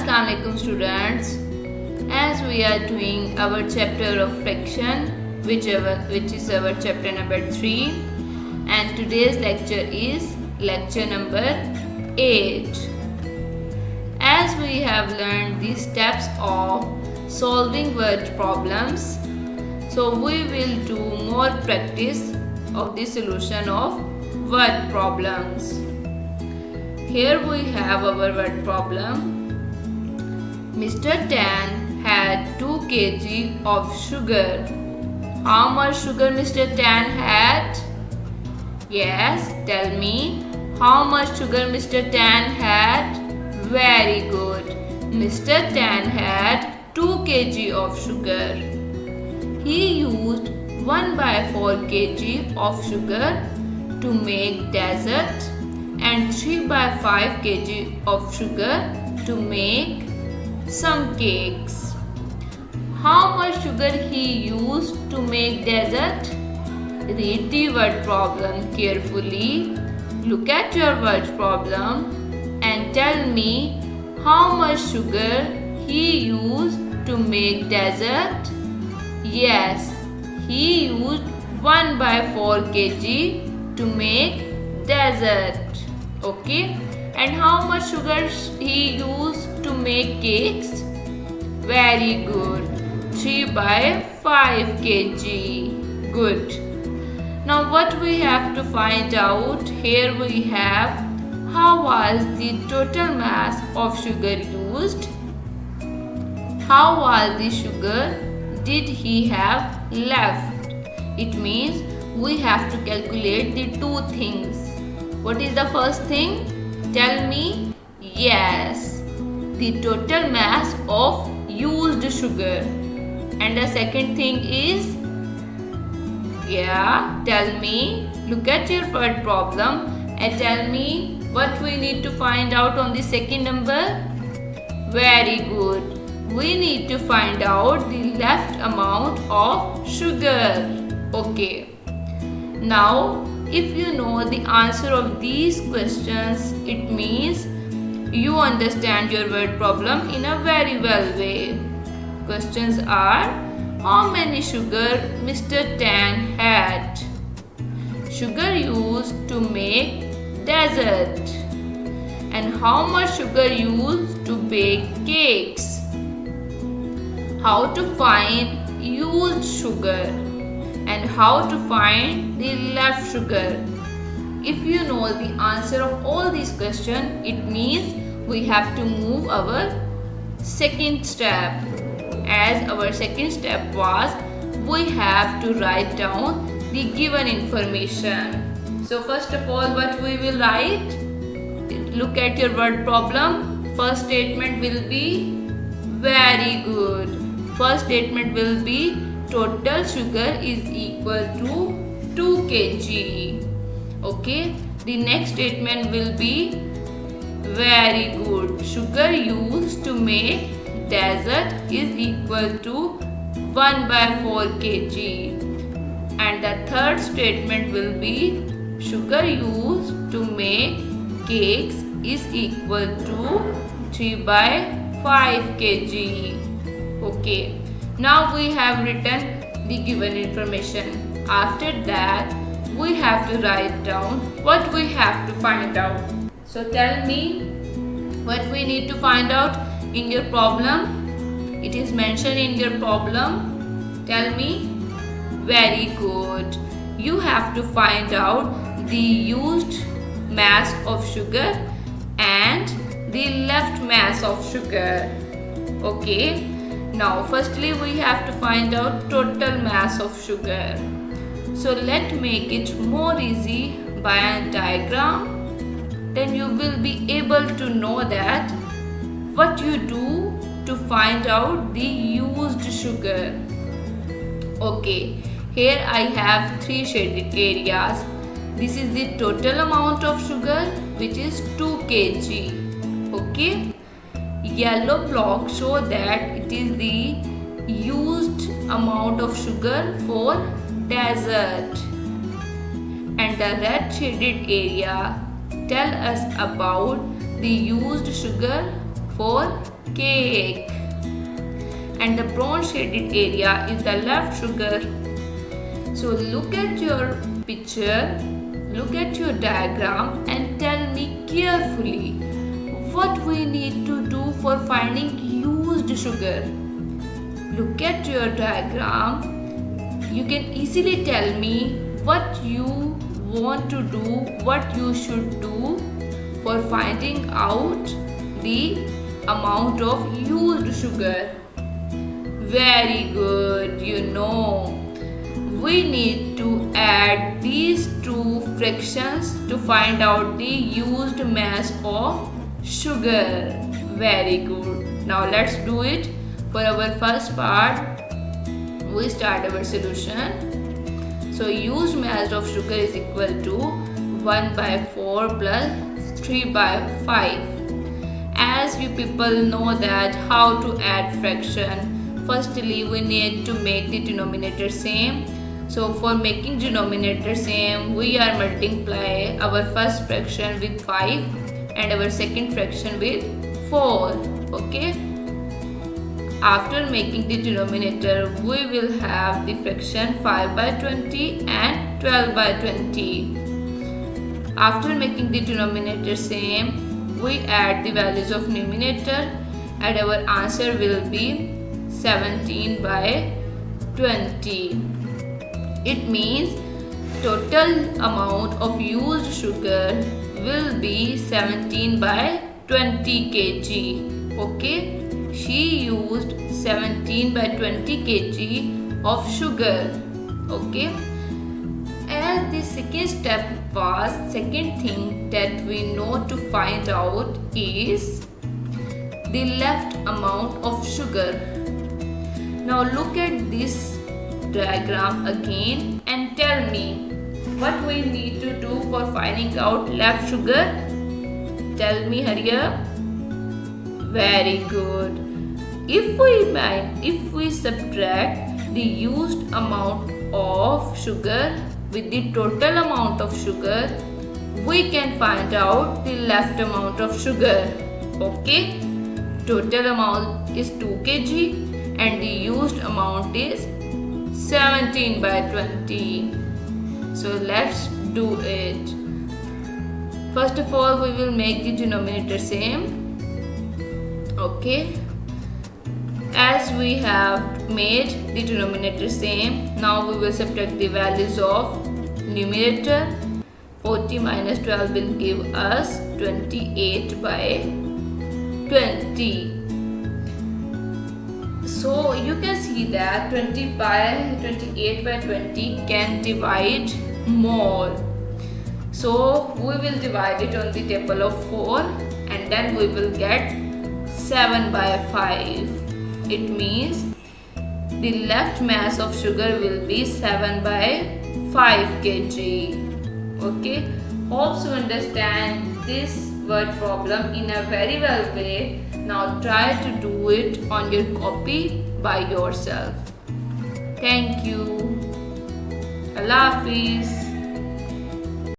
Assalamualaikum students. As we are doing our chapter of fraction, which is our chapter number 3, and today's lecture is lecture number 8. As we have learned the steps of solving word problems, so we will do more practice of the solution of word problems. Here we have our word problem. Mr. Tan had 2 kg of sugar. How much sugar Mr. Tan had? Yes, tell me. How much sugar Mr. Tan had? Very good. Mr. Tan had 2 kg of sugar. He used 1/4 kg of sugar to make dessert and 3/5 kg of sugar to make some cakes. How much sugar he used to make dessert? Read the word problem carefully. Look at your word problem and tell me how much sugar he used to make dessert. Yes, he used 1/4 kg to make dessert. Okay, and how much sugar he used to make cakes? Very good, 3/5 kg. Good. Now what we have to find out, here we have how was the total mass of sugar used, how was the sugar did he have left. It means we have to calculate the two things. What is the first thing? Tell me. Yes, the total mass of used sugar. And the second thing is, tell me. Look at your word problem and tell me what we need to find out on the second number. Very good. We need to find out the left amount of sugar. Okay. Now, if you know the answer of these questions, it means you understand your word problem in a very well way. Questions are: how many sugar Mr. Tan had? Sugar used to make dessert. And how much sugar used to bake cakes? How to find used sugar and how to find the left sugar. If you know the answer of all these questions, it means we have to move our second step. As our second step was, we have to write down the given information. So first of all, what we will write? Look at your word problem. First statement will be very good. First statement will be total sugar is equal to 2 kg. Okay. The next statement will be very good. Sugar used to make dessert is equal to 1/4 kg. And the third statement will be sugar used to make cakes is equal to 3/5 kg. Okay. Now we have written the given information. After that, we have to write down what we have to find out. So tell me what we need to find out in your problem. It is mentioned in your problem. Tell me. Very good. You have to find out the used mass of sugar and the left mass of sugar. Okay. Now firstly we have to find out total mass of sugar. So let's make it more easy by a diagram. Then you will be able to know that what you do to find out the used sugar. Okay, here I have 3 shaded areas. This is the total amount of sugar, which is 2 kg. Okay. Yellow block show that it is the used amount of sugar for dessert. And the red shaded area tell us about the used sugar for cake. And the bronze shaded area is the left sugar. So look at your picture, look at your diagram and tell me carefully what we need to do for finding used sugar. Look at your diagram. You can easily tell me what you want to do, what you should do for finding out the amount of used sugar. Very good, we need to add these two fractions to find out the used mass of sugar. Very good. Now let's do it. For our first part, we start our solution. So used mass of sugar is equal to 1 by 4 plus 3 by 5. As you people know that how to add fraction, firstly we need to make the denominator same. So for making denominator same, we are multiply our first fraction with 5 and our second fraction with 4. Okay. After making the denominator, we will have the fraction 5 by 20 and 12 by 20. After making the denominator same, we add the values of numerator and our answer will be 17 by 20. It means total amount of used sugar will be 17 by 20 kg. Okay, she used 17 by 20 kg of sugar. Okay, as the second step was, second thing that we know to find out is the left amount of sugar. Now look at this diagram again and tell me what we need to do for finding out left sugar. Tell me, hurry up. Very good. If we subtract the used amount of sugar with the total amount of sugar, we can find out the left amount of sugar. Okay, total amount is 2 kg and the used amount is 17 by 20. So let's do it. First of all, we will make the denominator same. Okay, as we have made the denominator same, now we will subtract the values of numerator. 40 minus 12 will give us 28 by 20. So you can see that 28 by 20 can divide more. So we will divide it on the table of 4 and then we will get 7 by 5. It means the left mass of sugar will be 7 by 5 kg. Okay, hope you understand this word problem in a very well way. Now try to do it on your copy by yourself. Thank you. Allah Hafiz.